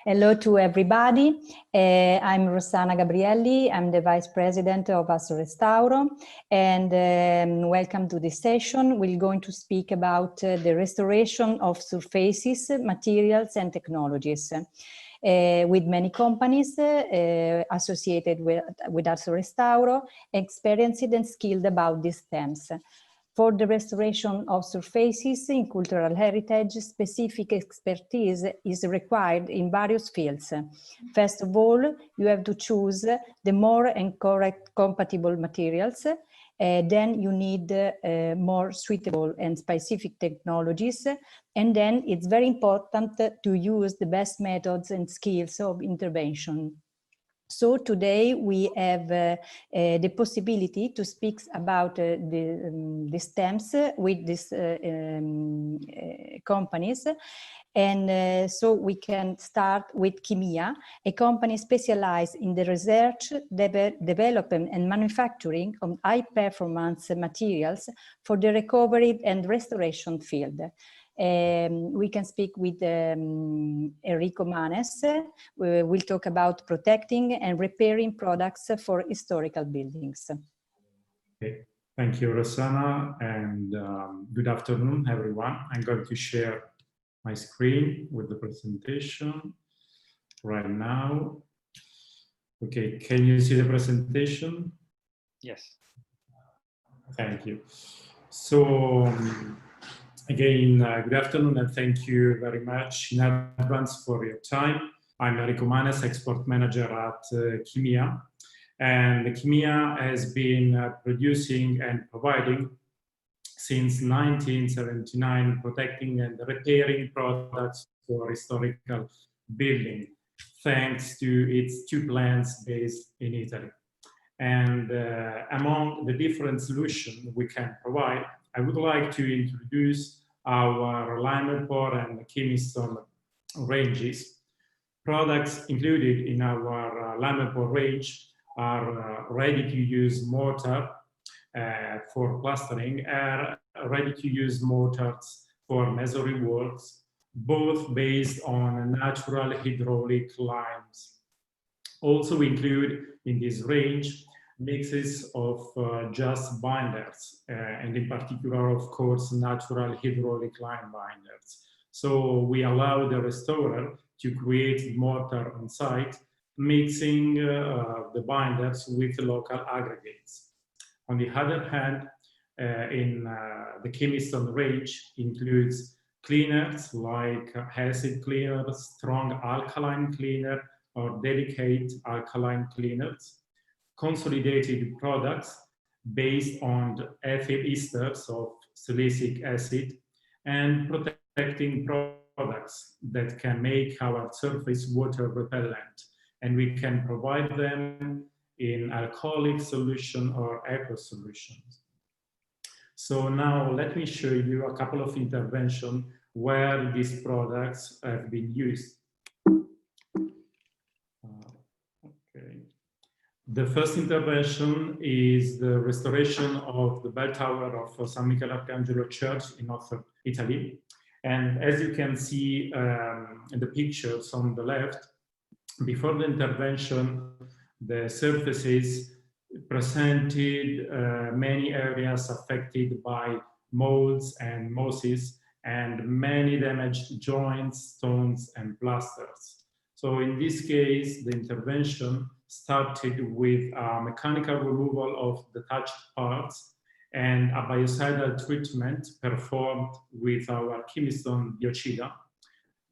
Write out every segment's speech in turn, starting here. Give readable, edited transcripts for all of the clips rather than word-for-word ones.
Hello to everybody. I'm Rossana Gabrielli. I'm the Vice President of Assorestauro, and welcome to this session. We're going to speak about the restoration of surfaces, materials, and technologies. With many companies associated with Assorestauro, experienced and skilled about these themes. For the restoration of surfaces in cultural heritage, specific expertise is required in various fields. First of all, you have to choose the more and correct compatible materials. Then you need more suitable and specific technologies. And then it's very important to use the best methods and skills of intervention. So today we have the possibility to speak about the stems with these companies. And so we can start with Chimia, a company specialized in the research, development and manufacturing of high-performance materials for the recovery and restoration field. We can speak with Enrico Manes. We'll talk about protecting and repairing products for historical buildings. Okay. Thank you, Rossana, and good afternoon, everyone. I'm going to share my screen with the presentation right now. Okay, can you see the presentation? Yes. Thank you. So, again, good afternoon, and thank you very much in advance for your time. I'm Enrico Manes, Export Manager at Chimia, and Chimia has been producing and providing since 1979 protecting and repairing products for historical building, thanks to its two plants based in Italy. And among the different solutions we can provide, I would like to introduce our Limepore and Keystone ranges. Products included in our Limepore range are ready-to-use mortar for plastering, and ready-to-use mortars for masonry works, both based on natural hydraulic limes. Also include in this range mixes of just binders, and in particular, of course, natural hydraulic lime binders. So we allow the restorer to create mortar on site, mixing the binders with local aggregates. On the other hand, in the Keystone range includes cleaners like acid cleaner, strong alkaline cleaner, or delicate alkaline cleaners, consolidated products based on the ethyl esters of silicic acid, and protecting products that can make our surface water repellent, and we can provide them in alcoholic solution or aqueous solutions. So now let me show you a couple of interventions where these products have been used. Okay. The first intervention is the restoration of the bell tower of San Michelangelo Church in northern Italy. And as you can see in the pictures on the left, before the intervention, the surfaces presented many areas affected by molds and mosses, and many damaged joints, stones, and plasters. So in this case, the intervention started with a mechanical removal of the touched parts and a biocidal treatment performed with our Keystone Biocida.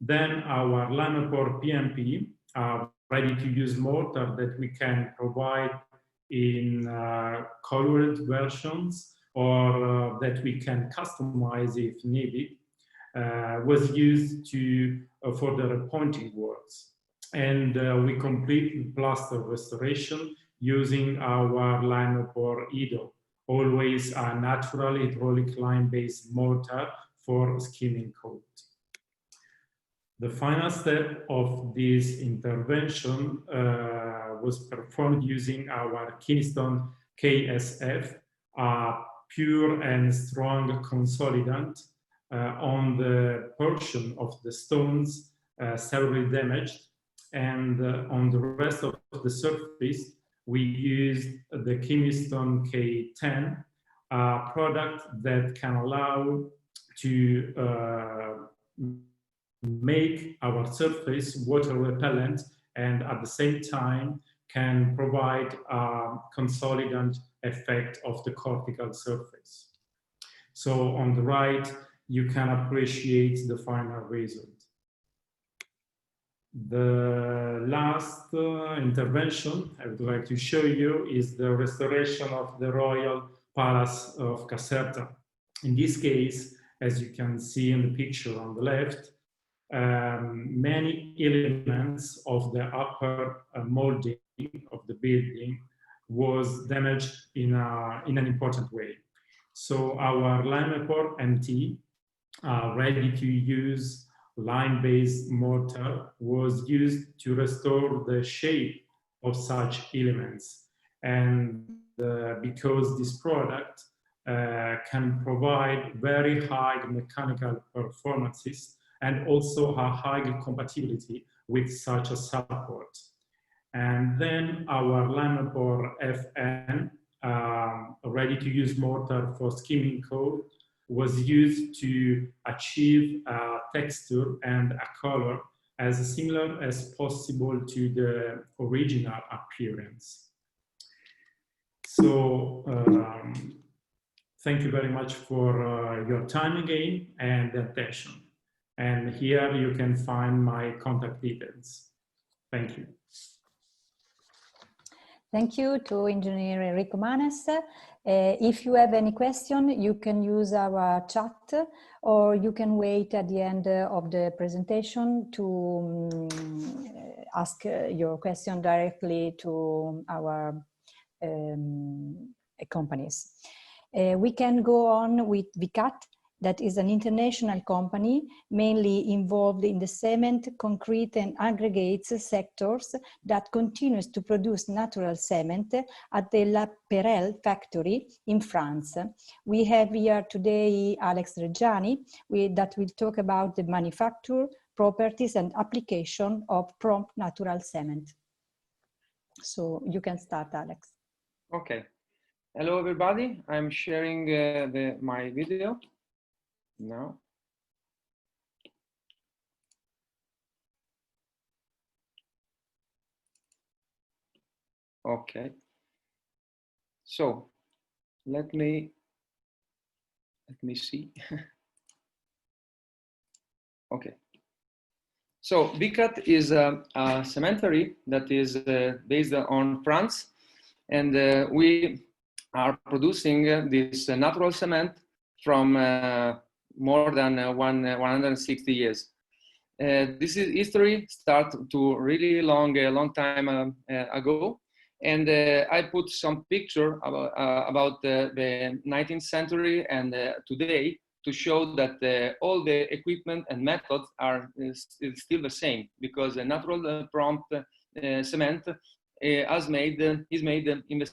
Then our Limepore PMP, ready-to-use mortar that we can provide in colored versions, or that we can customize if needed, was used for the repointing works. And we complete the plaster restoration using our Limepore Edo, always a natural hydraulic lime-based mortar for skimming coat. The final step of this intervention was performed using our Keystone KSF, a pure and strong consolidant on the portion of the stones severely damaged And on the rest of the surface, we used the Chemistone K10, a product that can allow to make our surface water repellent and at the same time can provide a consolidant effect of the cortical surface. So on the right, you can appreciate the final result. The last intervention I would like to show you is the restoration of the Royal Palace of Caserta. In this case, as you can see in the picture on the left, many elements of the upper molding of the building was damaged in an important way. So our Limeport MT, ready to use lime-based mortar, was used to restore the shape of such elements. And because this product can provide very high mechanical performances and also a high compatibility with such a support. And then our Limeport FN, ready-to-use mortar for skimming coat, was used to achieve a texture and a color as similar as possible to the original appearance. So thank you very much for your time again and attention. And here you can find my contact details. Thank you. Thank you to Engineer Enrico Manes. If you have any question, you can use our chat, or you can wait at the end of the presentation to ask your question directly to our companies. We can go on with Vicat, that is an international company mainly involved in the cement, concrete and aggregates sectors that continues to produce natural cement at the La Perelle factory in France. We have here today Alex Reggiani that will talk about the manufacture, properties and application of prompt natural cement. So you can start, Alex. Okay. Hello, everybody. I'm sharing my video now. Okay. So let me see. Okay. So Vicat is a cemetery that is based on France, and we are producing this natural cement from more than 160 years. This is history start to really long time ago, and I put some picture about the 19th century and today to show that all the equipment and methods are still the same, because the natural prompt cement is made in the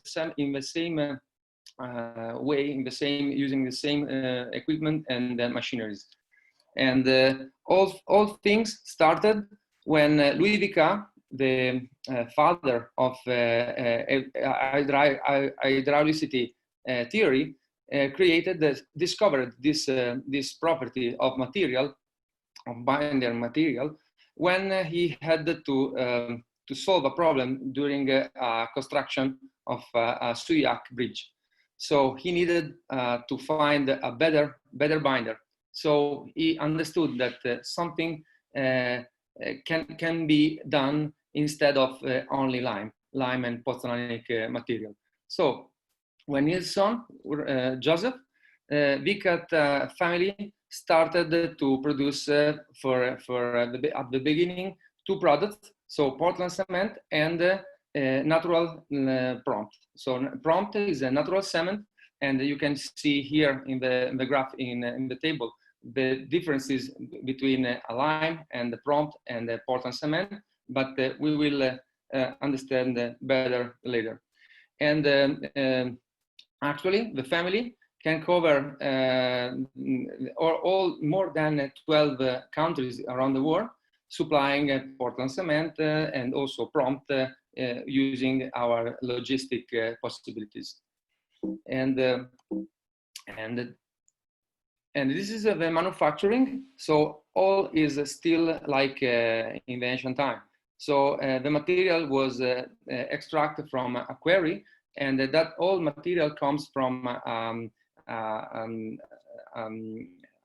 same way, using the same equipment and machineries. And all things started when Louis Vicat, the father of hydraulicity theory, discovered this property of material, of binder material, when he had to solve a problem during construction of a Souillac bridge. So he needed to find a better binder. So he understood that something can be done instead of only lime and pozzolanic material. So when his son, Joseph, Vicat family started to produce at the beginning 2 products, so Portland cement and natural prompt. So prompt is a natural cement, and you can see here in the graph in the table the differences between a lime and the prompt and the Portland cement, but we will understand better later. And actually, the family can cover more than 12 countries around the world, supplying Portland cement and also prompt using our logistic possibilities. And this is the manufacturing. So all is still like in the ancient time. So the material was extracted from a quarry, and that all material comes from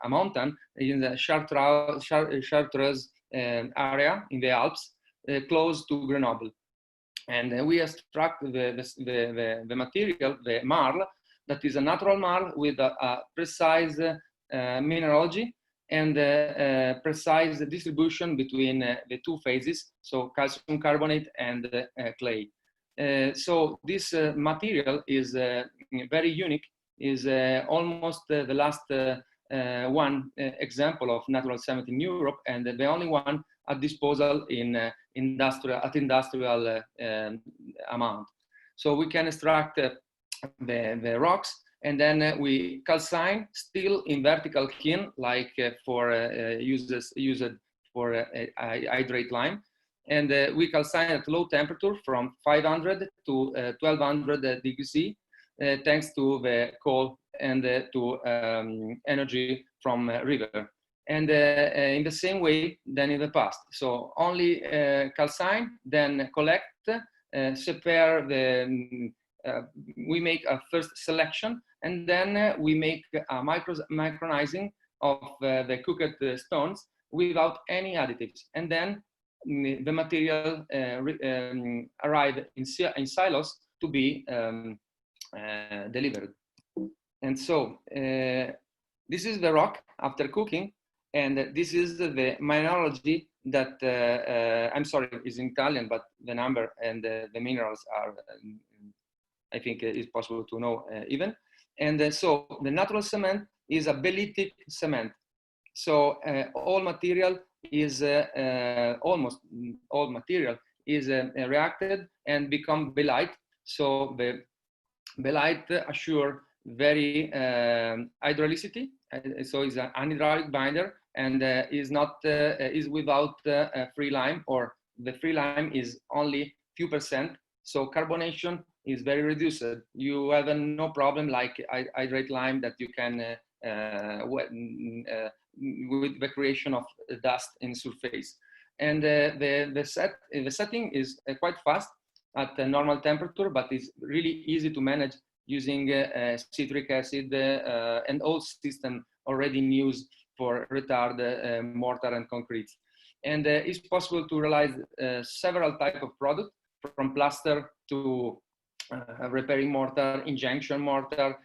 a mountain in the Chartreuse area in the Alps, close to Grenoble. And we extract the material, the marl, that is a natural marl with a precise mineralogy and precise distribution between the two phases, so calcium carbonate and clay. So this material is very unique, is almost the last one example of natural cement in Europe, and the only one at disposal in industrial amount. So we can extract the rocks, and then we calcine still in vertical kiln, like for used for hydrate lime, and we calcine at low temperature from 500 to 1200 degrees C, thanks to the coal and to energy from river. And in the same way than in the past. So only calcine, then collect, separe the, we make a first selection, and then we make a micronizing of the cooked stones without any additives. And then the material arrive in silos to be delivered. And so this is the rock after cooking, and this is the mineralogy that, I'm sorry, is in Italian, but the number and the minerals are, I think it's possible to know even. And so the natural cement is a belytic cement. So all material is, almost all material is reacted and become belite. So the belite assure very hydraulicity, so it's an hydraulic binder, and is not is without free lime, or the free lime is only few percent. So carbonation is very reduced. You have no problem like hydrate lime that you can with the creation of dust in surface. And the setting is quite fast at a normal temperature, but it's really easy to manage using citric acid and all system already in use for retard mortar and concrete. And it's possible to realize several types of products, from plaster to repairing mortar, injection mortar,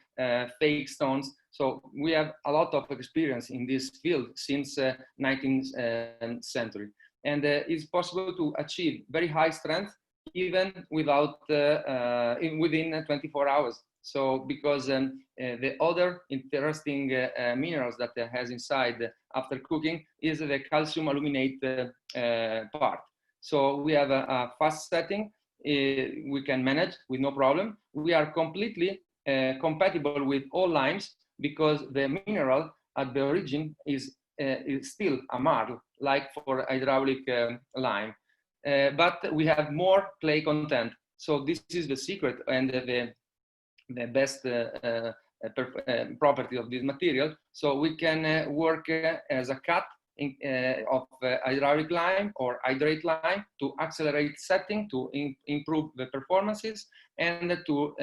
fake stones. So we have a lot of experience in this field since 19th century. And it's possible to achieve very high strength even without within 24 hours. So because the other interesting minerals that it has inside after cooking is the calcium aluminate part. So we have a fast setting, we can manage with no problem. We are completely compatible with all limes, because the mineral at the origin is still a marl, like for hydraulic lime. But we have more clay content. So this is the secret and the best property of this material. So we can work as a cut of hydraulic lime or hydrate lime to accelerate setting, to improve the performances, and to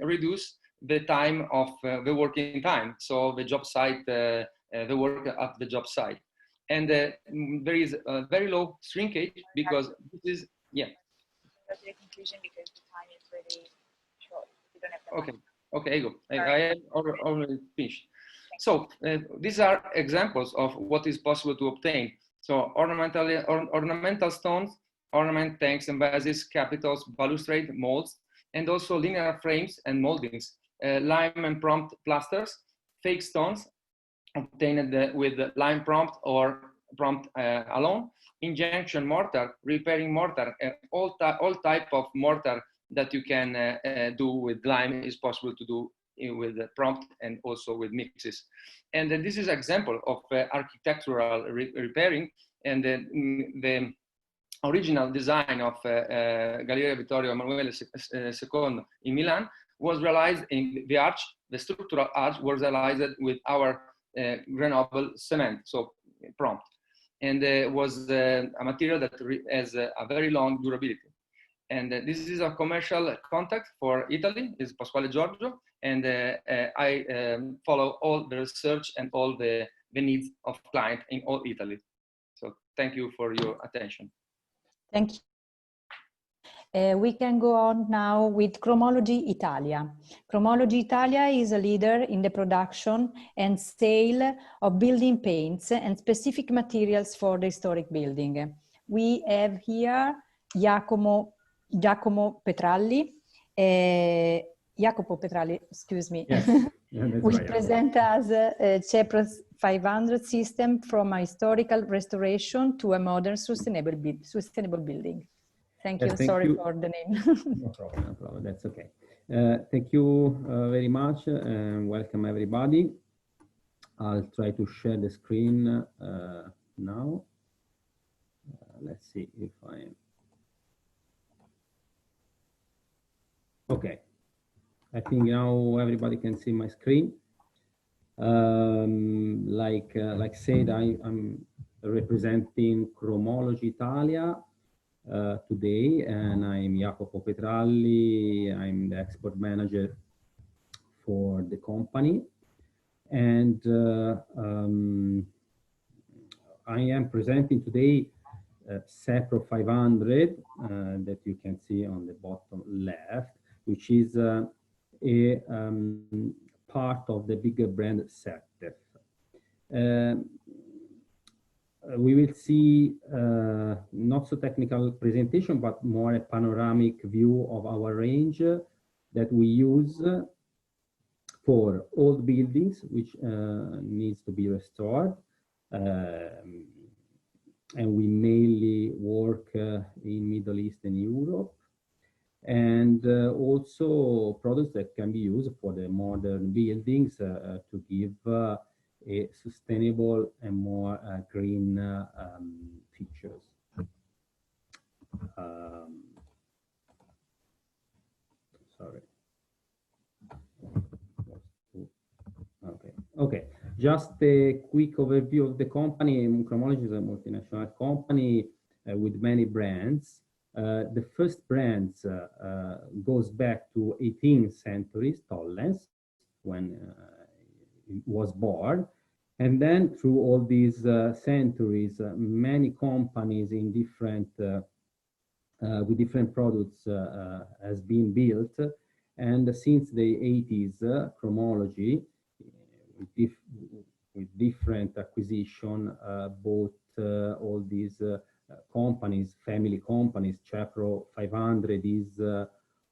reduce the time of the working time. So the job site, the work at the job site. And there is a very low shrinkage, because this is, yeah. Go to the conclusion because the time is really short. We don't have Okay, okay, I go. I have already finished. So these are examples of what is possible to obtain. So ornamental stones, ornament tanks and vases, capitals, balustrade, molds, and also linear frames and moldings, lime and prompt plasters, fake stones obtained with lime prompt or prompt alone, injection mortar, repairing mortar, all type of mortar that you can do with lime is possible to do with prompt and also with mixes. And this is an example of architectural repairing and the original design of Galleria Vittorio Emanuele II in Milan was realized in the arch. The structural arch was realized with our Grenoble cement, so prompt, and was a material that has a very long durability. And this is a commercial contact for Italy, is Pasquale Giorgio, and I follow all the research and all the needs of client in all Italy. So thank you for your attention. Thank you. We can go on now with Cromology Italia. Cromology Italia is a leader in the production and sale of building paints and specific materials for the historic building. We have here Jacopo Petralli. Jacopo Petralli, excuse me. Yes. Yeah, will right. present us CEPRO 500 system from a historical restoration to a modern sustainable building. Thank you. Yes, thank Sorry you. for the name. No problem, no problem. That's okay. Thank you very much and welcome everybody. I'll try to share the screen now. Let's see if I am. Okay. I think now everybody can see my screen. Like said, I'm representing Cromology Italia today, and I'm Jacopo Petralli. I'm the export manager for the company, and I am presenting today CEPRO 500 that you can see on the bottom left, which is a part of the bigger brand CEPTEF. We will see not so technical presentation, but more a panoramic view of our range that we use for old buildings, which needs to be restored. And we mainly work in Middle East and Europe. And also products that can be used for the modern buildings to give a sustainable and more green features. Sorry. Okay. Just a quick overview of the company. Cromology is a multinational company with many brands. The first brand goes back to 18th century, Tollens, when it was born. And then through all these centuries, many companies in different, with different products has been built. And since the 80s, Cromology, with different acquisition, bought all these companies, family companies. CEPRO 500 is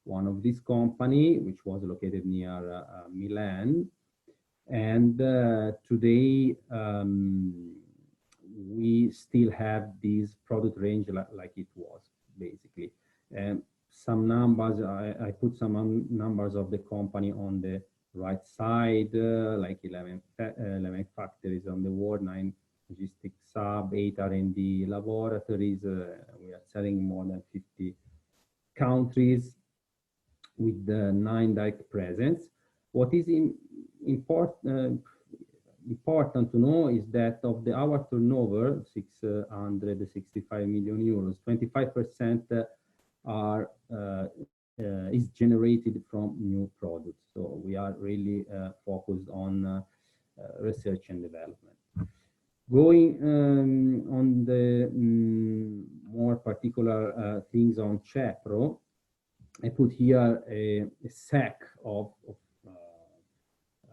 one of these company, which was located near Milan. And today we still have this product range like it was, basically. And some numbers, I put some numbers of the company on the right side, like 11 factories on the world, 9 logistics hub, 8 R&D laboratories. We are selling in more than 50 countries with 9 direct presence. What is important to know is that of our turnover, 665 million euros, 25% are is generated from new products. So we are really focused on research and development. Going on the more particular things on CEPRO, I put here a sack of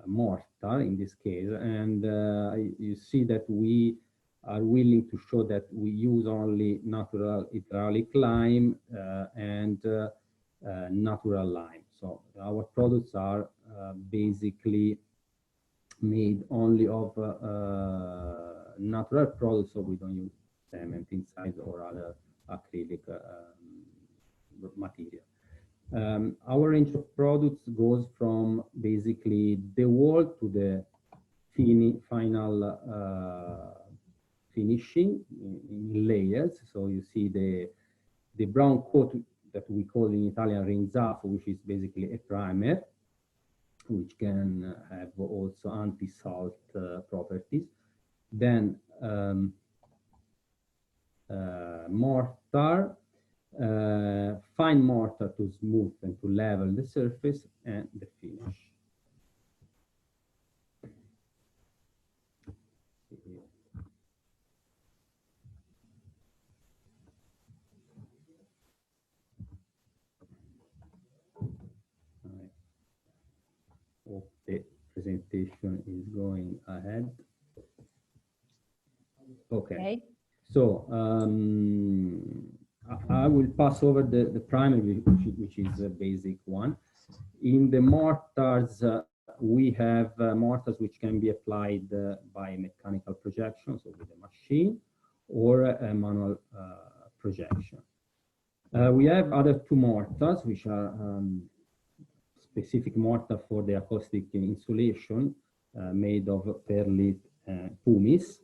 mortar in this case, and you see that we are willing to show that we use only natural hydraulic lime and natural lime. So our products are basically made only of natural products, so we don't use cement inside or other acrylic material. Our range of products goes from basically the wall to the final finishing in layers. So you see the brown coat that we call in Italian rinzato, which is basically a primer, which can have also anti-salt properties. Then mortar, fine mortar to smooth and to level the surface, and the finish. Hope the presentation is going ahead. Okay. So I will pass over the primer, which is a basic one. In the mortars, we have mortars which can be applied by mechanical projection, so with a machine, or a manual projection. We have other two mortars, which are specific mortar for the acoustic insulation, made of perlite pumice.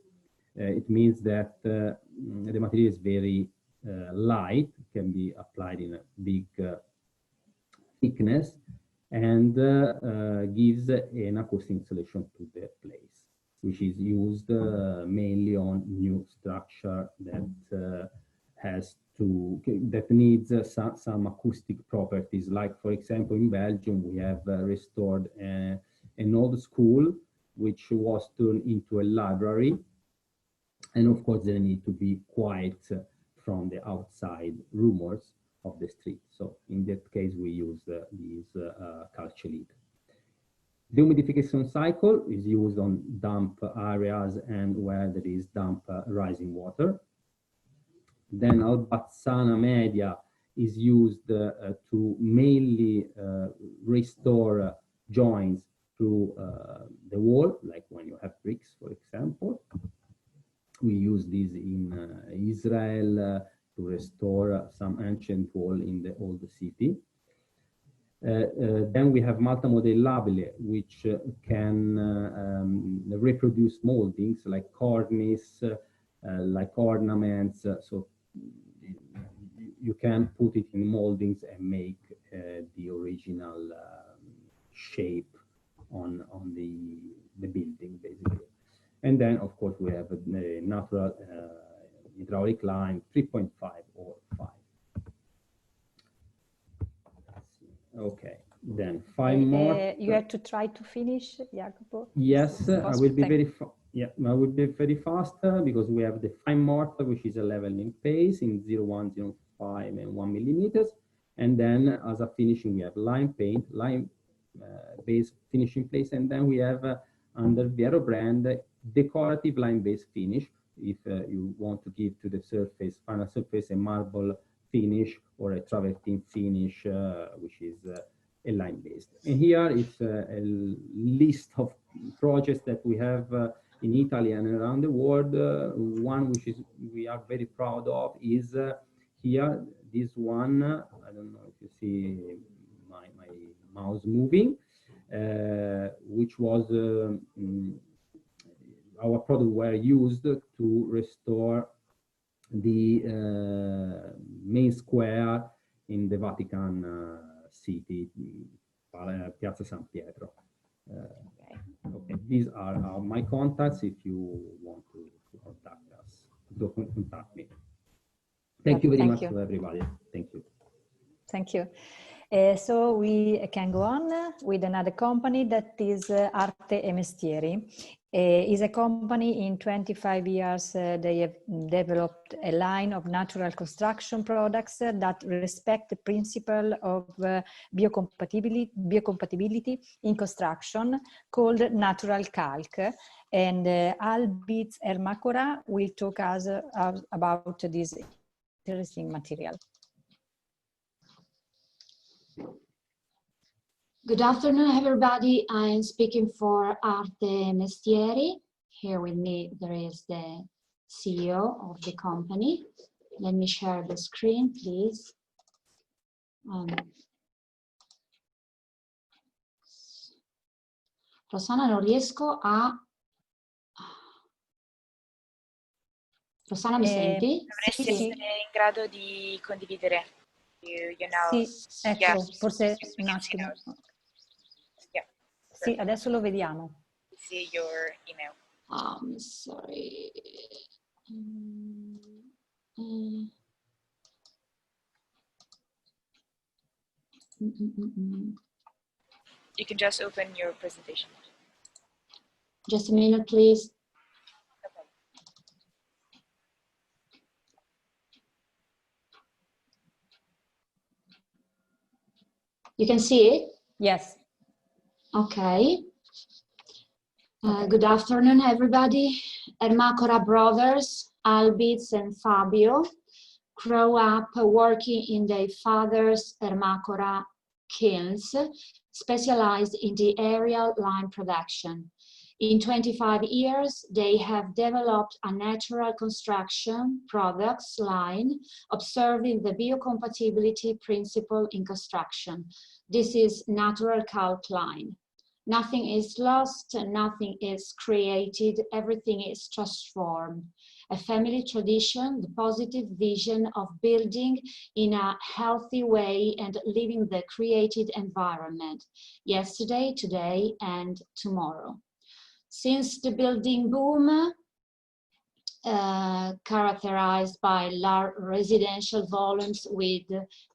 It means that the material is very light, can be applied in a big thickness, and gives an acoustic insulation to the place, which is used mainly on new structure that that needs some acoustic properties. Like, for example, in Belgium, we have restored an old school, which was turned into a library. And of course, they need to be quiet from the outside rumors of the street. So in that case, we use these calchelite. The humidification cycle is used on damp areas and where there is damp rising water. Then Albazzana media is used to mainly restore joints to the wall, like when you have bricks, for example. We use this in Israel to restore some ancient wall in the old city. Then we have Malta modellabile, which can reproduce moldings like cornice, like ornaments. So you can put it in moldings and make the original shape on the building, basically. And then, of course, we have a natural hydraulic line, 3.5 or 5. Okay, then 5 more. You have to try to finish, Jacopo. Yes, I will be very fast because we have the fine mortar, which is a leveling paste in 0.1, 0.5, and 1 millimeters. And then as a finishing, we have lime paint, lime base finishing place, and then we have under Viero brand decorative lime based finish. If you want to give to the surface, final surface, a marble finish or a travertine finish, which is a lime based. And here it's a list of projects that we have in Italy and around the world. One which is we are very proud of is here, this one. I don't know if you see my mouse moving, which was our product were used to restore the main square in the Vatican City, Piazza San Pietro. Okay, these are my contacts if you want to contact us, to contact me. Thank you very much to everybody. Thank you. Thank you. So we can go on with another company that is Arte e Mestieri. Is a company in 25 years. They have developed a line of natural construction products that respect the principle of biocompatibility in construction, called natural calc. And Albitz Ermakora will talk us about this interesting material. Good afternoon, everybody. I'm speaking for Arte Mestieri. Here with me, there is the CEO of the company. Let me share the screen, please. Rossana, non riesco a Rossana, mi senti? Dovresti Sì, essere in grado di condividere. You know, sì, eccolo, forse un attimo. Yeah. Sì, adesso lo vediamo. See your email. Sorry. You can just open your presentation. Just a minute, please. Okay. You can see it? Yes. Okay. Okay. Good afternoon, everybody. Ermacora brothers, Albitz and Fabio, grew up working in their father's Ermacora kilns, specialized in the aerial line production. In 25 years, they have developed a natural construction products line, observing the biocompatibility principle in construction. This is natural calc line. Nothing is lost, nothing is created, everything is transformed. A family tradition, the positive vision of building in a healthy way and living the created environment, yesterday, today, and tomorrow. Since the building boom, characterized by large residential volumes with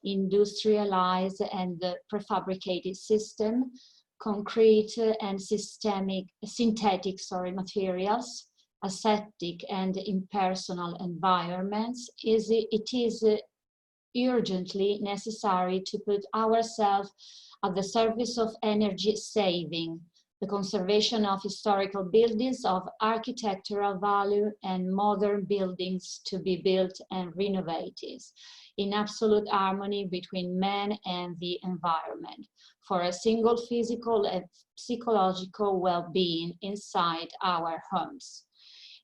industrialized and prefabricated system, concrete and synthetic materials, aseptic and impersonal environments, it is urgently necessary to put ourselves at the service of energy saving, the conservation of historical buildings of architectural value, and modern buildings to be built and renovated in absolute harmony between man and the environment, for a single physical and psychological well-being inside our homes.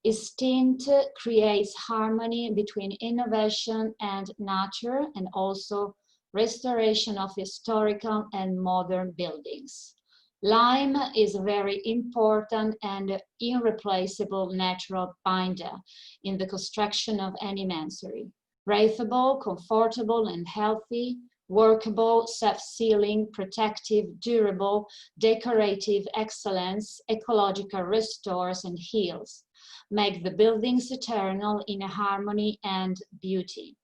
Instinct creates harmony between innovation and nature, and also restoration of historical and modern buildings. Lime is a very important and irreplaceable natural binder in the construction of any masonry. Breathable, comfortable, and healthy, workable, self-sealing, protective, durable, decorative excellence, ecological, restores and heals, make the buildings eternal in harmony and beauty.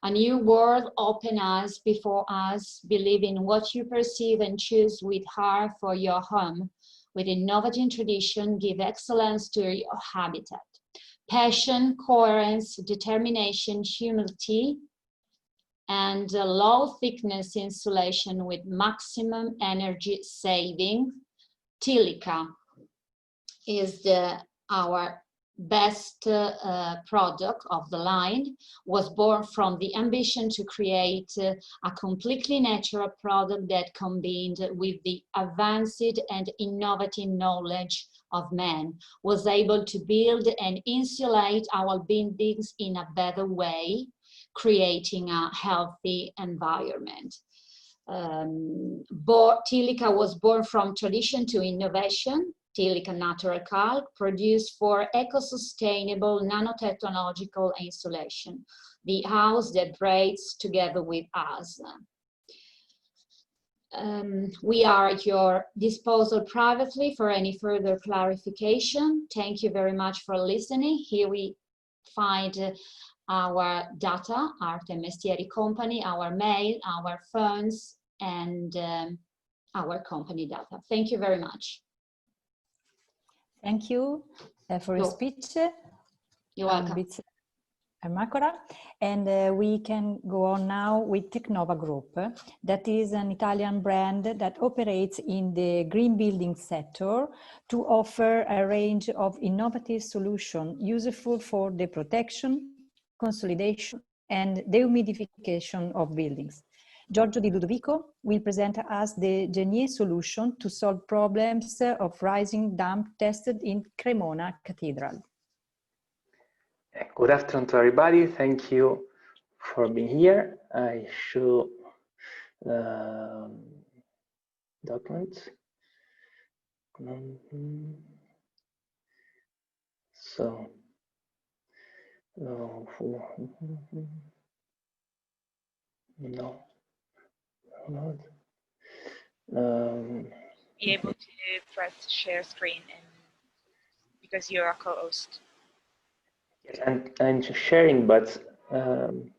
A new world opens before us. Believe in what you perceive and choose with heart for your home. With innovative tradition, give excellence to your habitat. Passion, coherence, determination, humility, and low thickness insulation with maximum energy saving. Tilica is our best product of the line, was born from the ambition to create a completely natural product that combined with the advanced and innovative knowledge of man, was able to build and insulate our buildings in a better way, creating a healthy environment. Tilica was born from tradition to innovation. Tilica natural calc, produced for eco-sustainable nanotechnological insulation, the house that breathes together with us. We are at your disposal privately for any further clarification. Thank you very much for listening. Here we find our data, Arte Mestieri Company, our mail, our phones, and our company data. Thank you very much. Thank you for your speech. You're welcome. Ermacora. And we can go on now with Tecnova Group. That is an Italian brand that operates in the green building sector to offer a range of innovative solutions useful for the protection, consolidation, and dehumidification of buildings. Giorgio Di Ludovico will present us the Genier solution to solve problems of rising damp tested in Cremona Cathedral. Good afternoon to everybody. Thank you for being here. I show documents. So No. Not. Be able to press share screen and because you're a co-host. Yes, I'm sharing, but Devi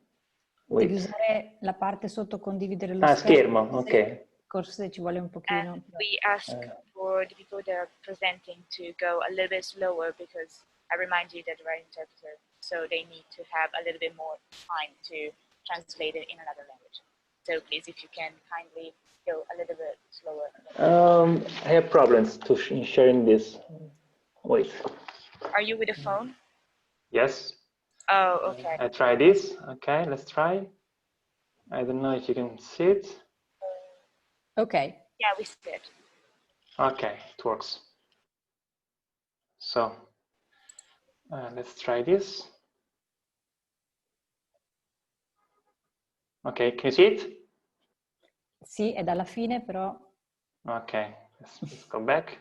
wait. usare la parte sotto condividere lo Schermo, ok. Forse ci vuole un pochino. And we ask for the people that are presenting to go a little bit slower because I remind you that we're interpreter, so they need to have a little bit more time to translate it in another language. So please, if you can kindly go a little bit slower. I have problems in sharing this. Wait. Are you with a phone? Yes. Oh, okay. I try this. Okay, let's try. I don't know if you can see it. Ok. Yeah, we see it. Okay, it works. So let's try this. Okay, can you see it? Sì, è dalla fine, però. Okay, let's go back.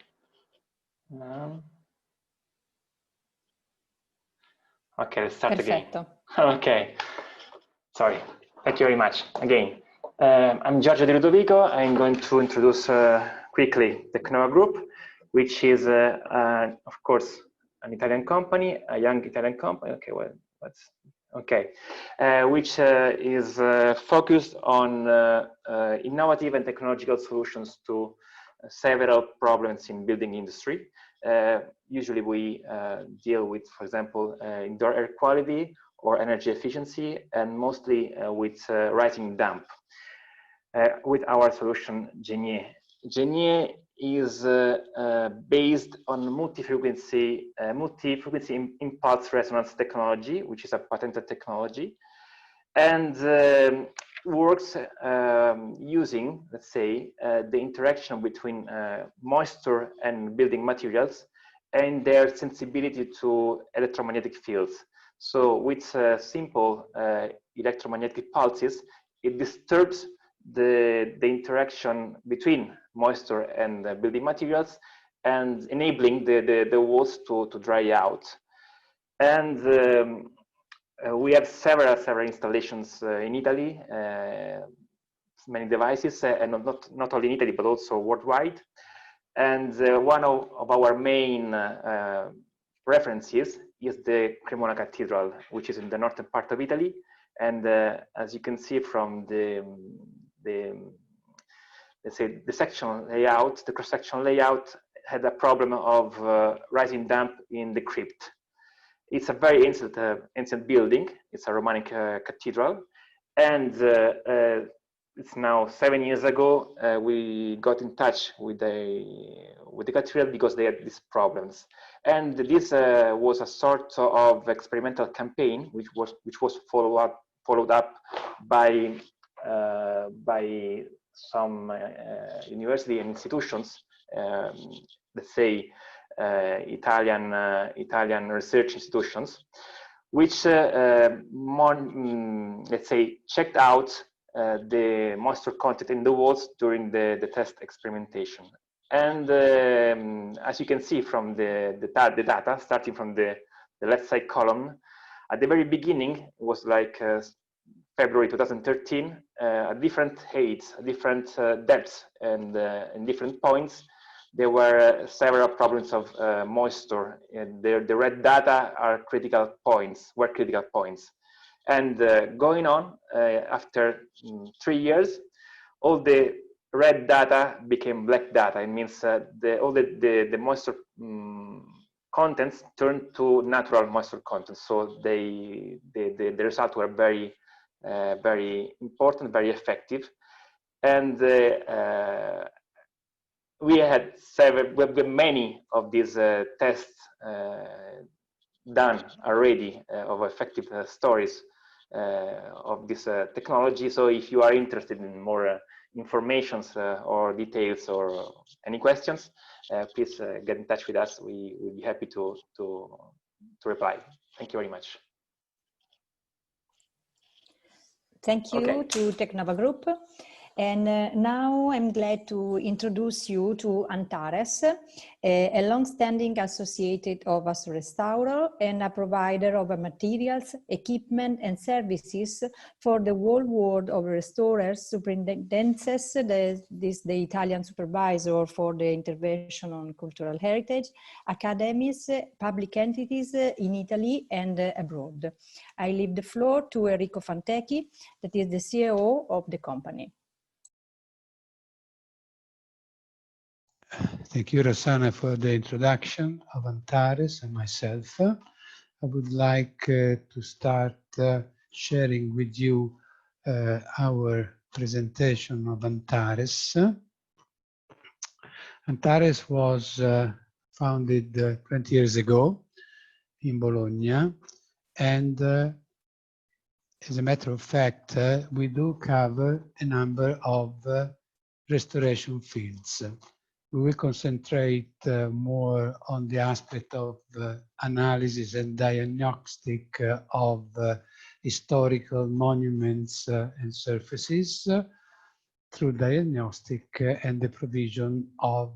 Okay, let's start Perfetto. again. Okay, sorry. Thank you very much. Again, I'm Giorgio Di Ludovico. I'm going to introduce quickly the Knova Group, which is, of course, an Italian company, a young Italian company. Okay, well, that's okay, which is focused on innovative and technological solutions to several problems in building industry. Usually we deal with, for example, indoor air quality or energy efficiency, and mostly with rising damp. With our solution, Genier. Genier is based on multi-frequency impulse resonance technology, which is a patented technology, and works using, let's say, the interaction between moisture and building materials and their sensibility to electromagnetic fields. So with simple electromagnetic pulses, it disturbs the interaction between moisture and building materials and enabling the walls to dry out. And we have several installations in Italy, many devices, and not only in Italy, but also worldwide. And one of our main references is the Cremona Cathedral, which is in the northern part of Italy. And as you can see from let's say the section layout, the cross-section layout had a problem of rising damp in the crypt. It's a very ancient building. It's a Romanic cathedral, and it's now 7 years ago. We got in touch with the cathedral because they had these problems, and this was a sort of experimental campaign, which was followed up by some university and institutions, let's say Italian research institutions, which let's say checked out the moisture content in the walls during the test experimentation. And as you can see from the data, starting from the left side column, at the very beginning, it was like February 2013, at different heights, different depths, and in different points, there were several problems of moisture. And the red data are critical points, were critical points. And going on, after 3 years, all the red data became black data. It means all the moisture contents turned to natural moisture content. So the results were very important, very effective. And we had many of these tests done already of effective stories of this technology. So if you are interested in more informations or details or any questions, please get in touch with us. We will be happy to reply. Thank you very much. Thank you to Technova Group. And now I'm glad to introduce you to Antares, a long-standing associate of Assorestauro and a provider of materials, equipment and services for the whole world of restorers, superintendences, the Italian supervisor for the intervention on cultural heritage, academies, public entities in Italy and abroad. I leave the floor to Enrico Fantecchi, that is the CEO of the company. Thank you, Rossana, for the introduction of Antares and myself. I would like to start sharing with you our presentation of Antares. Antares was founded 20 years ago in Bologna, and as a matter of fact, we do cover a number of restoration fields. We will concentrate more on the aspect of analysis and diagnostic of historical monuments and surfaces through diagnostic and the provision of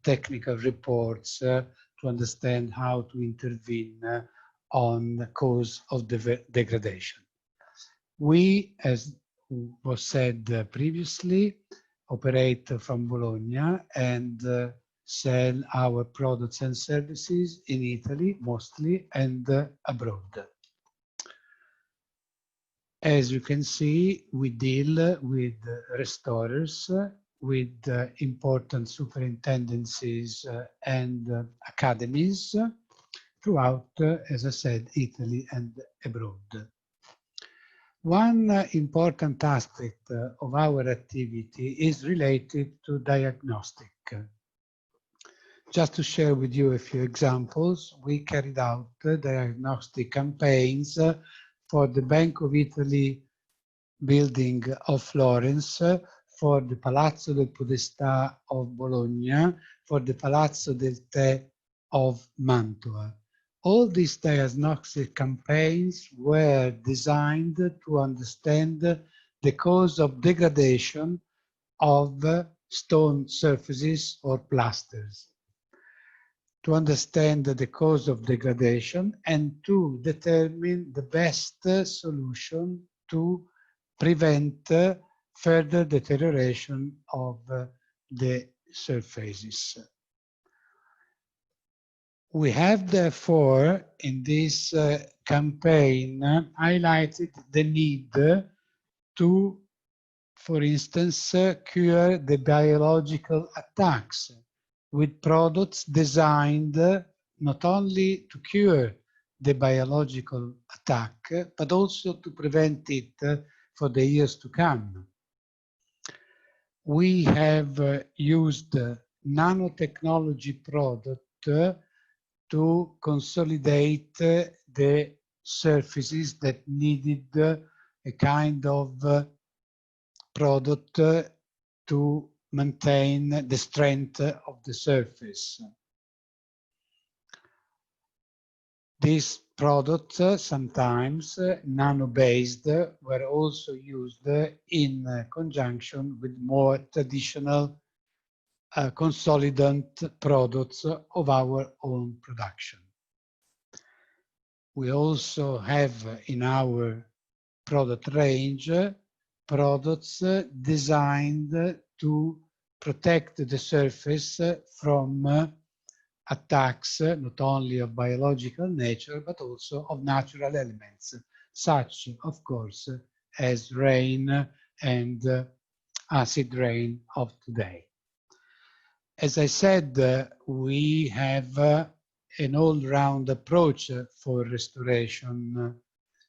technical reports to understand how to intervene on the cause of degradation. We, as was said previously, operate from Bologna and sell our products and services in Italy mostly and abroad. As you can see, we deal with restorers, with important superintendencies and academies throughout, as I said, Italy and abroad. One important aspect of our activity is related to diagnostic. Just to share with you a few examples, we carried out diagnostic campaigns for the Bank of Italy building of Florence, for the Palazzo del Podestà of Bologna, for the Palazzo del Tè of Mantua. All these diagnostic campaigns were designed to understand the cause of degradation of stone surfaces or plasters, to understand the cause of degradation and to determine the best solution to prevent further deterioration of the surfaces. We have therefore in this campaign highlighted the need to, for instance, cure the biological attacks with products designed not only to cure the biological attack, but also to prevent it for the years to come. We have used nanotechnology product to consolidate the surfaces that needed a kind of product to maintain the strength of the surface. These products, sometimes nano-based, were also used in conjunction with more traditional consolidant products of our own production. We also have in our product range products designed to protect the surface from attacks not only of biological nature but also of natural elements, such of course as rain and acid rain of today. As I said, we have an all-round approach for restoration,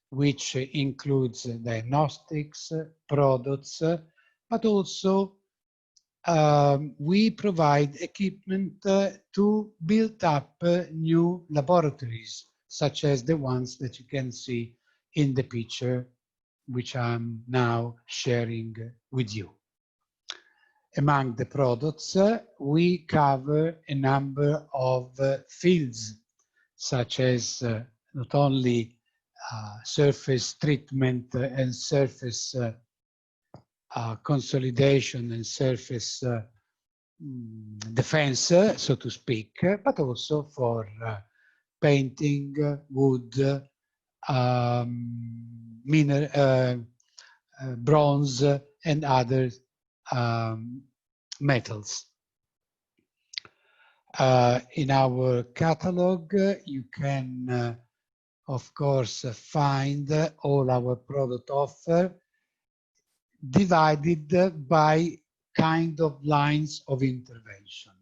which includes diagnostics, products, but also we provide equipment to build up new laboratories, such as the ones that you can see in the picture, which I'm now sharing with you. Among the products, we cover a number of fields, such as not only surface treatment and surface consolidation and surface defense, so to speak, but also for painting, wood, bronze, and other metals. In our catalog, you can, of course, find all our product offer divided by kind of lines of intervention.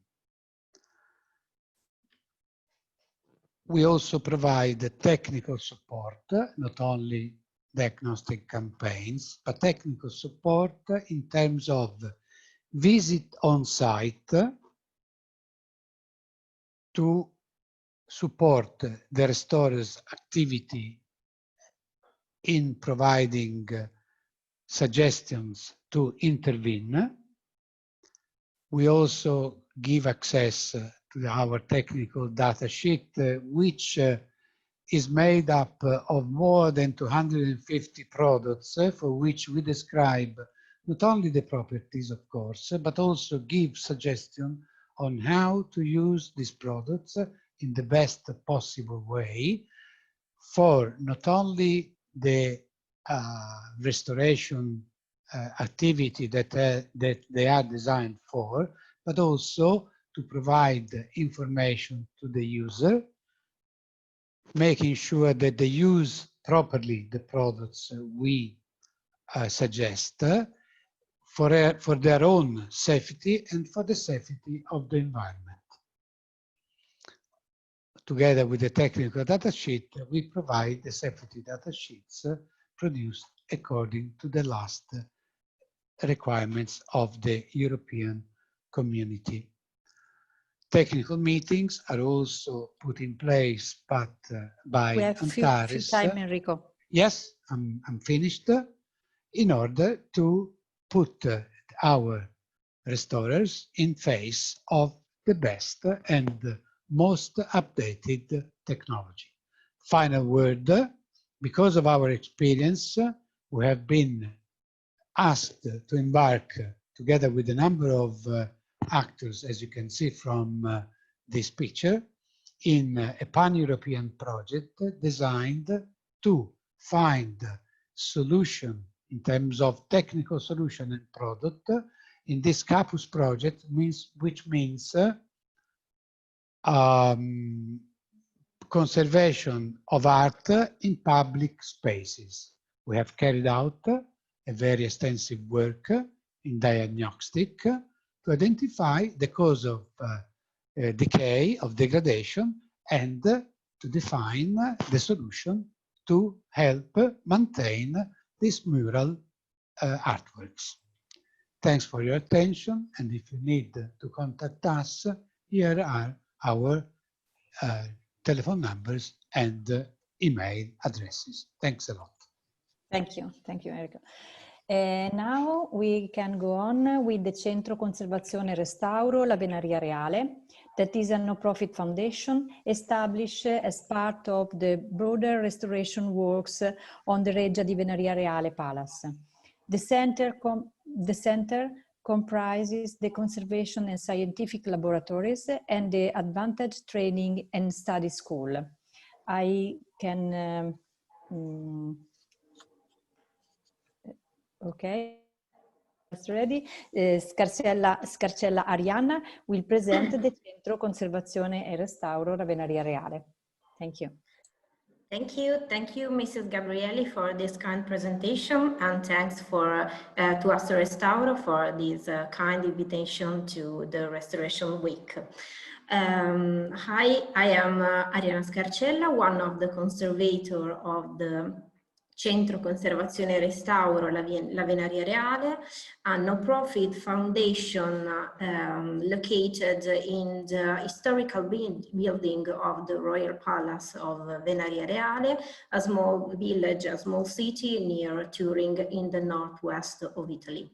We also provide technical support, not only diagnostic campaigns, but technical support in terms of visit on site to support the restorer's activity in providing suggestions to intervene. We also give access to our technical data sheet, which is made up of more than 250 products for which we describe not only the properties, of course, but also give suggestions on how to use these products in the best possible way for not only the restoration activity that they are designed for, but also to provide information to the user, making sure that they use properly the products we suggest for their own safety and for the safety of the environment. Together with the technical data sheet, we provide the safety data sheets produced according to the last requirements of the European Community. Technical meetings are also put in place, but by we have Antares. few time, Enrico. Yes, I'm finished. In order to put our restorers in face of the best and most updated technology. Final word, because of our experience, we have been asked to embark together with a number of actors, as you can see from this picture, in a pan-European project designed to find solution in terms of technical solution and product in this Capus project, which means conservation of art in public spaces. We have carried out a very extensive work in diagnostic to identify the cause of decay, of degradation, and to define the solution to help maintain these mural artworks. Thanks for your attention, and if you need to contact us, here are our telephone numbers and email addresses. Thanks a lot. Thank you, Enrico. Now we can go on with the Centro Conservazione e Restauro La Venaria Reale, that is a no-profit foundation established as part of the broader restoration works on the Reggia di Venaria Reale Palace. The center comprises the conservation and scientific laboratories and the Advanced Training and Study School. I can okay, it's ready. Scarcella Arianna will present the Centro Conservazione e Restauro La Venaria Reale. Thank you. Thank you, Mrs. Gabrielli, for this kind presentation, and thanks to Assorestauro for this kind invitation to the Restoration Week. Hi, I am Arianna Scarcella, one of the conservators of the Centro Conservazione e Restauro La Venaria Reale, a no-profit foundation located in the historical building of the Royal Palace of Venaria Reale, a small village, a small city near Turin in the northwest of Italy.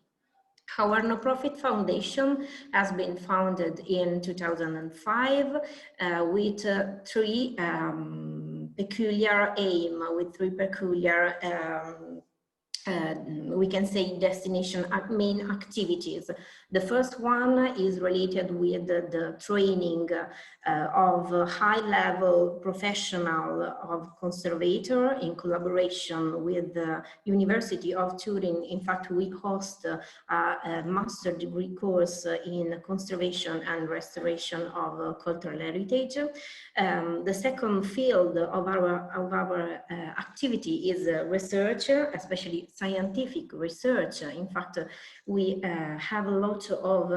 Our no-profit foundation has been founded in 2005 with three peculiar we can say destination main activities. The first one is related with the training of a high-level professional of conservator in collaboration with the University of Turin. In fact, we host a master degree course in conservation and restoration of cultural heritage. The second field of our activity is research, especially scientific research. In fact, we have a lot of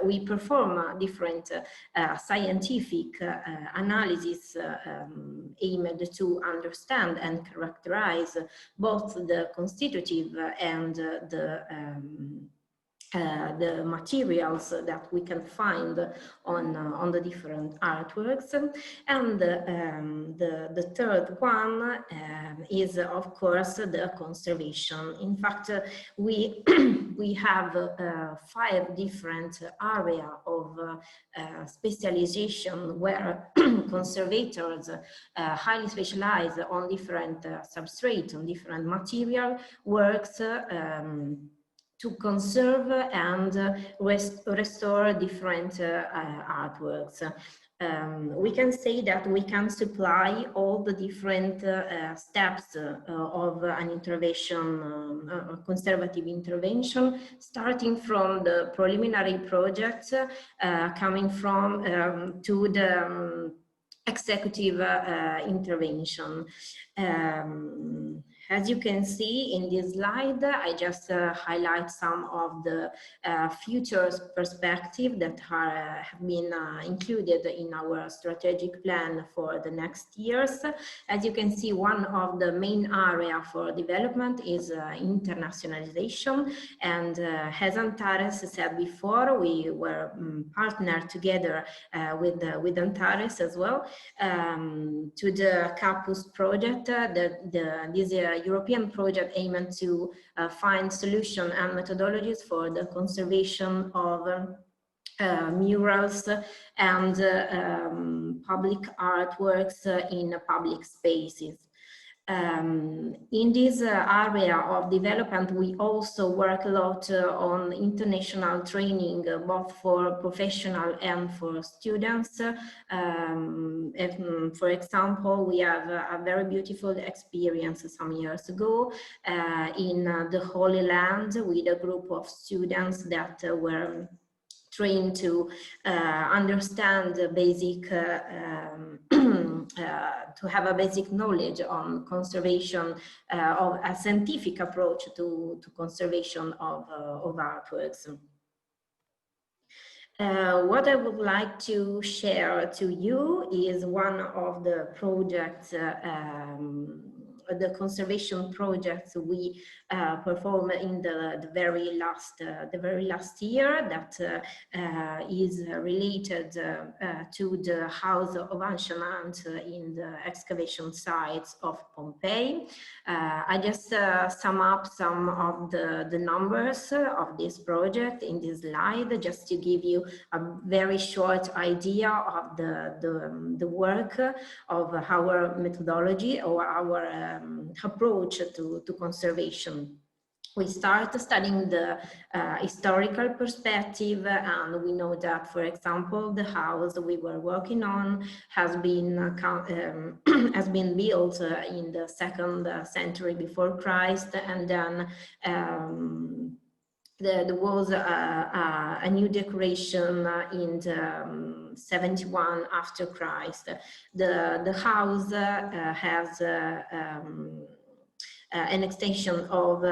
we perform different scientific analysis aimed to understand and characterize both the constitutive and the materials that we can find on the different artworks. And the third one is, of course, the conservation. In fact, we have 5 different areas of specialization where conservators highly specialized on different substrates, on different material works to conserve and restore different artworks. We can say that we can supply all the different steps of an intervention, conservative intervention, starting from the preliminary project, coming from to the executive intervention. As you can see in this slide, I just highlight some of the futures perspective that have been included in our strategic plan for the next years. As you can see, one of the main area for development is internationalization. And as Antares said before, we were partnered together with Antares as well to the Capus project, this European project aimed to find solutions and methodologies for the conservation of murals and public artworks in public spaces. In this area of development, we also work a lot on international training, both for professional and for students. For example, we have a very beautiful experience some years ago in the Holy Land with a group of students that were trained to understand the basic, to have a basic knowledge on conservation, of a scientific approach to conservation of artworks. What I would like to share to you is one of the projects, the conservation projects we performed in the very last year, that is related to the house of Anshant in the excavation sites of Pompeii. I just sum up some of the numbers of this project in this slide, just to give you a very short idea of the work of our methodology or our approach to conservation. We start studying the historical perspective, and we know that, for example, the house we were working on has been built in the 2nd century before Christ, and then there was a new decoration in the 71 after Christ. The house has an extension of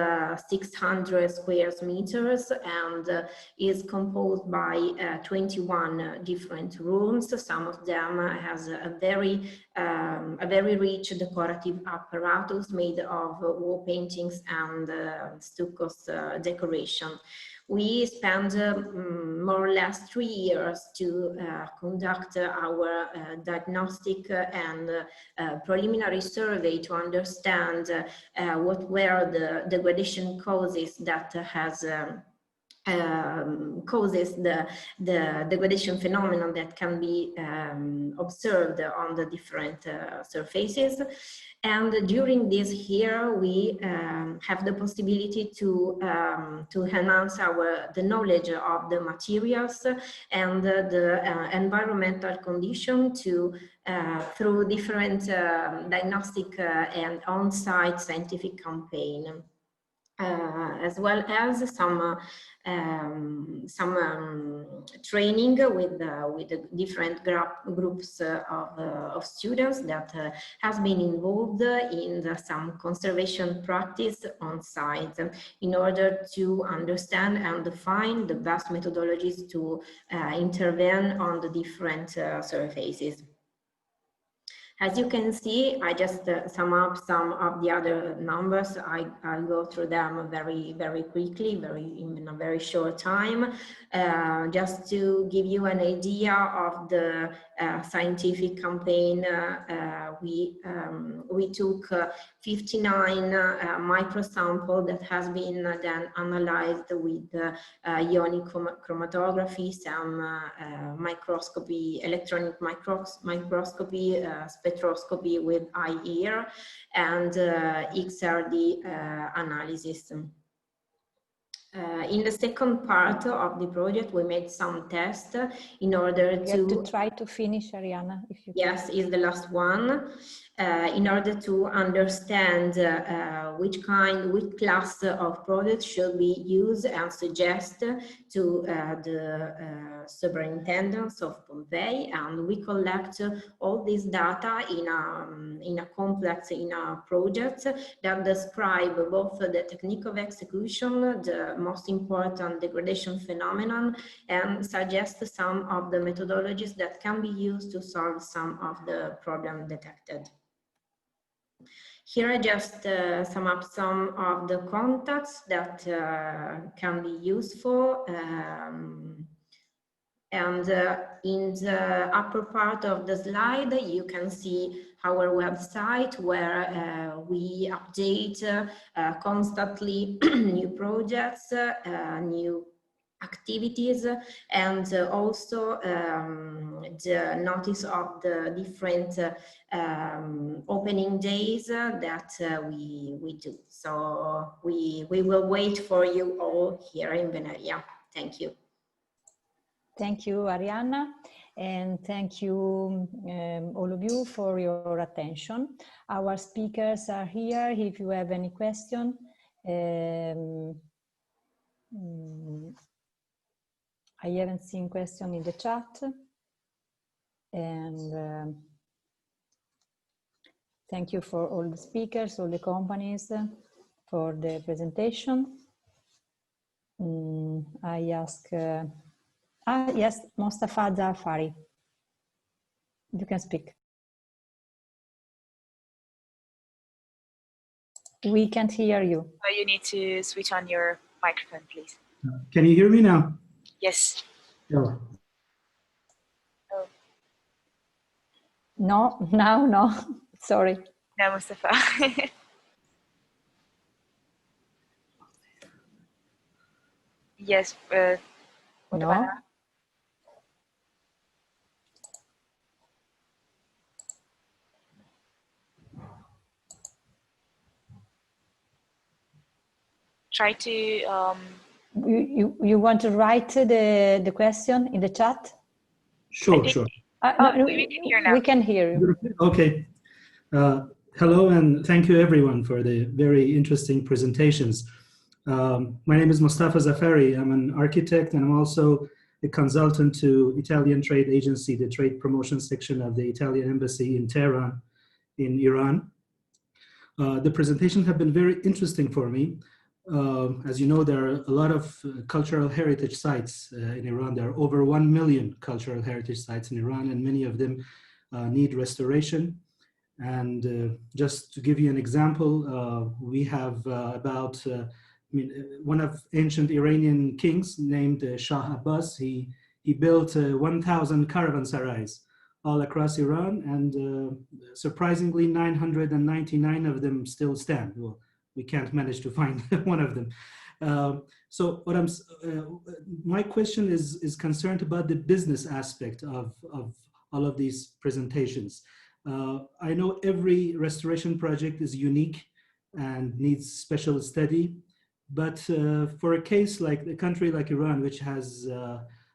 600 square meters and is composed by 21 different rooms. Some of them has a very rich decorative apparatus made of wall paintings and stucco decoration. We spent more or less 3 years to conduct our diagnostic and preliminary survey to understand what were the degradation causes that has causes the degradation phenomenon that can be observed on the different surfaces. And during this year, we have the possibility to enhance the knowledge of the materials and the environmental condition through different diagnostic and on-site scientific campaign. As well as some training with different groups of students that has been involved in some conservation practice on site in order to understand and define the best methodologies to intervene on the different surfaces. As you can see, I just sum up some of the other numbers. I'll go through them very, very quickly, in a very short time, just to give you an idea of the scientific campaign. We took 59 microsample that has been then analyzed with ionic chromatography, some microscopy, electronic microscopy, spectroscopy with IR, and XRD analysis. In the second part of the project, we made some tests in order You have to try to finish, Arianna, if you Yes, is the last one. In order to understand which class of products should be used and suggest to the superintendents of Pompeii, and we collect all this data in a complex project that describe both the technique of execution, the most important degradation phenomenon, and suggest some of the methodologies that can be used to solve some of the problems detected. Here I just sum up some of the contacts that can be useful. And in the upper part of the slide, you can see our website where we update constantly new projects, new activities, and also the notice of the different opening days that we do. So we will wait for you all here in Venaria. Thank you. Thank you, Arianna, and thank you all of you for your attention. Our speakers are here if you have any question. I haven't seen question in the chat, and thank you for all the speakers, all the companies for the presentation. I ask, yes, Mostafa Zafari, you can speak. We can't hear you. Oh, you need to switch on your microphone, please. Can you hear me now? Yes. No. Oh. No, now no. Sorry. No, Mustafa. Yes. What no. about now? Try to. You want to write the question in the chat? Sure, sure. No, we can hear now. We can hear you. Okay. Hello, and thank you everyone for the very interesting presentations. My name is Mostafa Zafari. I'm an architect, and I'm also a consultant to Italian trade agency, the trade promotion section of the Italian embassy in Tehran, in Iran. The presentations have been very interesting for me. As you know, there are a lot of cultural heritage sites in Iran. There are over 1 million cultural heritage sites in Iran, and many of them need restoration. And just to give you an example, we have one of ancient Iranian kings named Shah Abbas. He built 1,000 caravansarais all across Iran, and surprisingly 999 of them still stand. Well, we can't manage to find one of them. So what my question is concerned about the business aspect of all of these presentations. I know every restoration project is unique and needs special study, but for a case like a country like Iran, which has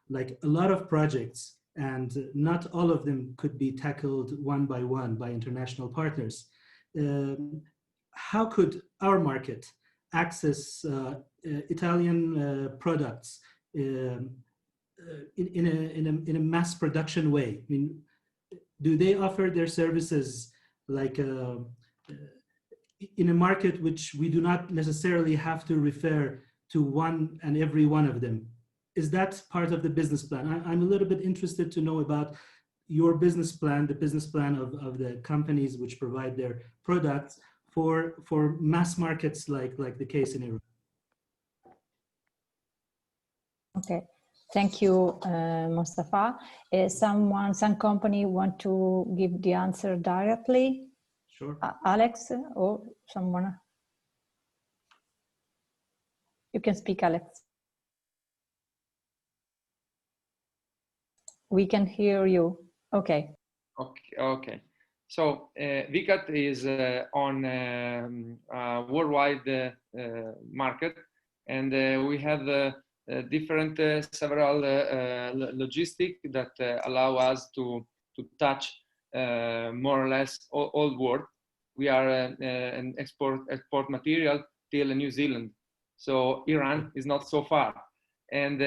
like a lot of projects, and not all of them could be tackled one by international partners, how could our market access Italian products in a mass production way? I mean, do they offer their services like in a market which we do not necessarily have to refer to one and every one of them? Is that part of the business plan? I'm a little bit interested to know about your business plan, the business plan of the companies which provide their products for mass markets like the case in Iran. Okay, thank you, Mostafa. Some company want to give the answer directly? Sure. Alex or someone? You can speak, Alex. We can hear you. Okay. Okay. So VCAT is on worldwide market, and we have different several logistic that allow us to touch more or less all world. We are an export material till New Zealand, so Iran is not so far. And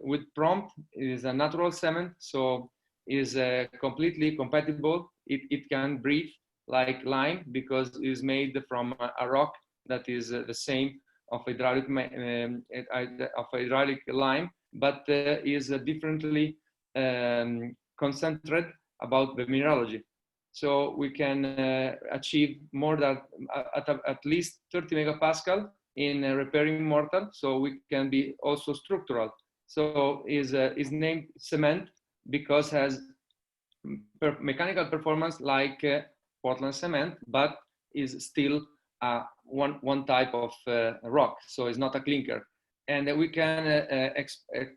with prompt is a natural cement, so is completely compatible. It can breathe like lime because it is made from a rock that is the same of hydraulic lime, but is differently concentrated about the mineralogy. So we can achieve more than at least 30 megapascal in repairing mortar. So we can be also structural. So is named cement because has mechanical performance like Portland cement, but is still one type of rock, so it's not a clinker. And we can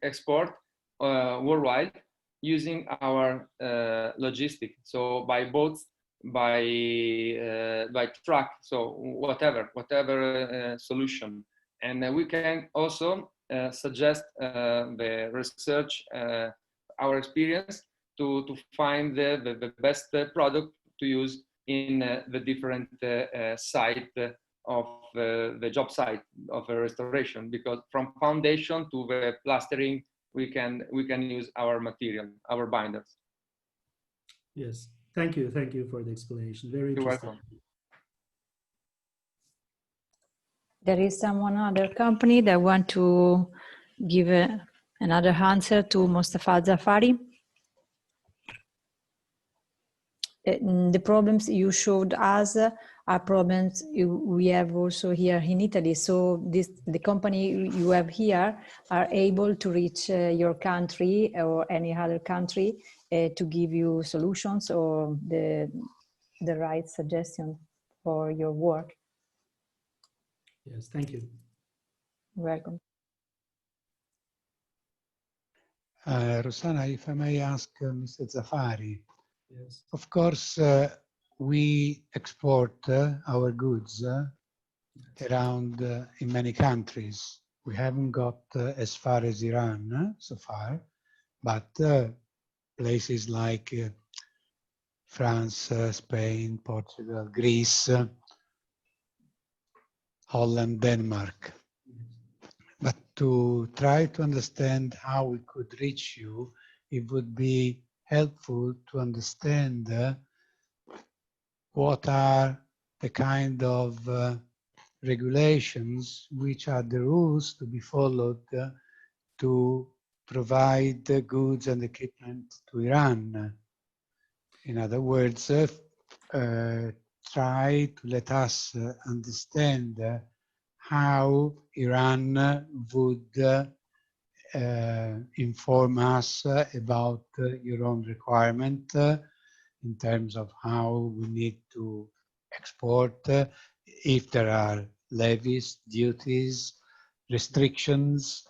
export worldwide using our logistic, so by boats, by truck, so whatever solution. And we can also suggest the research, our experience to find the best product to use in the different site of the job site of a restoration, because from foundation to the plastering we can use our material, our binders. Yes, thank you for the explanation. Very interesting. You're welcome. There is someone other company that want to give another answer to Mostafa Zafari. The problems you showed us are problems we have also here in Italy. So the company you have here are able to reach your country or any other country to give you solutions or the right suggestion for your work. Yes, thank you. Welcome. Rossana, if I may ask Mr. Zafari. Yes. Of course, we export our goods around in many countries. We haven't got as far as Iran so far, but places like France, Spain, Portugal, Greece, Holland, Denmark. But to try to understand how we could reach you, it would be helpful to understand what are the kind of regulations, which are the rules to be followed to provide the goods and equipment to Iran. In other words, try to let us understand how Iran would inform us about your own requirement in terms of how we need to export, if there are levies, duties, restrictions,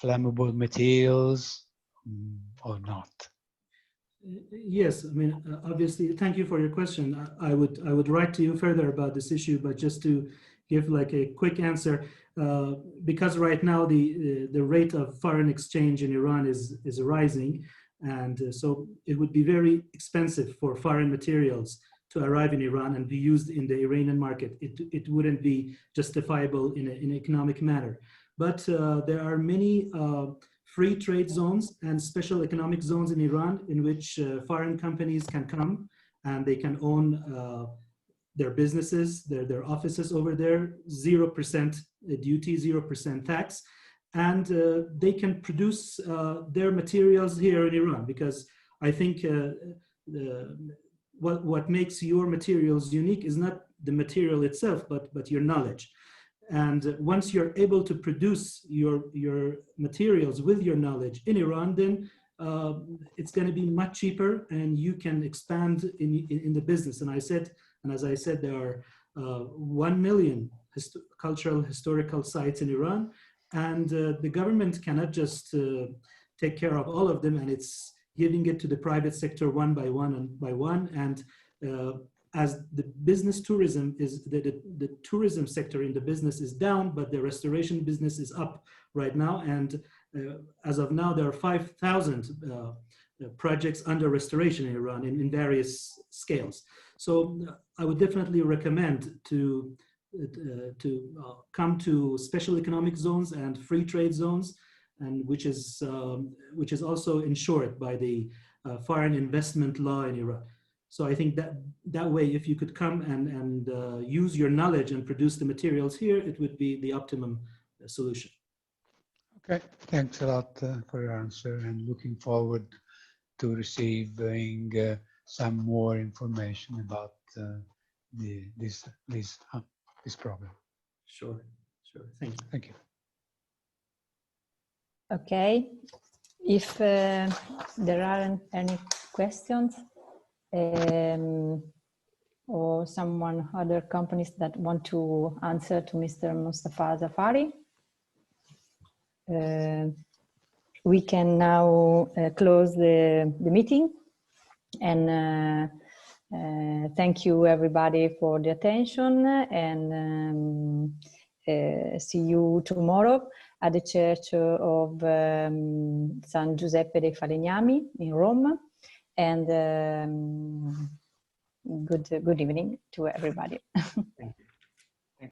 flammable materials, or not? Yes, I mean, obviously, thank you for your question. I would write to you further about this issue, but just to give like a quick answer, because right now the rate of foreign exchange in Iran is rising, and so it would be very expensive for foreign materials to arrive in Iran and be used in the Iranian market. It wouldn't be justifiable in an economic manner. But there are many free trade zones and special economic zones in Iran in which foreign companies can come and they can own their businesses, their offices over there, 0% duty, 0% tax, and they can produce their materials here in Iran, because I think what makes your materials unique is not the material itself, but your knowledge. And once you're able to produce your materials with your knowledge in Iran, then it's going to be much cheaper, and you can expand in the business. And as I said, there are 1 million cultural historical sites in Iran, and the government cannot just take care of all of them, and it's giving it to the private sector one by one and by one. And as the business tourism is, the tourism sector in the business is down, but the restoration business is up right now. And as of now, there are 5,000 projects under restoration in Iran in various scales. So I would definitely recommend to come to special economic zones and free trade zones, and which is also ensured by the foreign investment law in Iran. So I think that way, if you could come and use your knowledge and produce the materials here, it would be the optimum solution. Okay, thanks a lot for your answer, and looking forward to receiving some more information about this problem. Sure. Thank you. Thank you. Okay, if there aren't any questions, or other companies that want to answer to Mr. Mustafa Zafari, we can now close the meeting, and thank you everybody for the attention, and see you tomorrow at the Church of San Giuseppe dei Falegnami in Rome, and good evening to everybody. Thank you.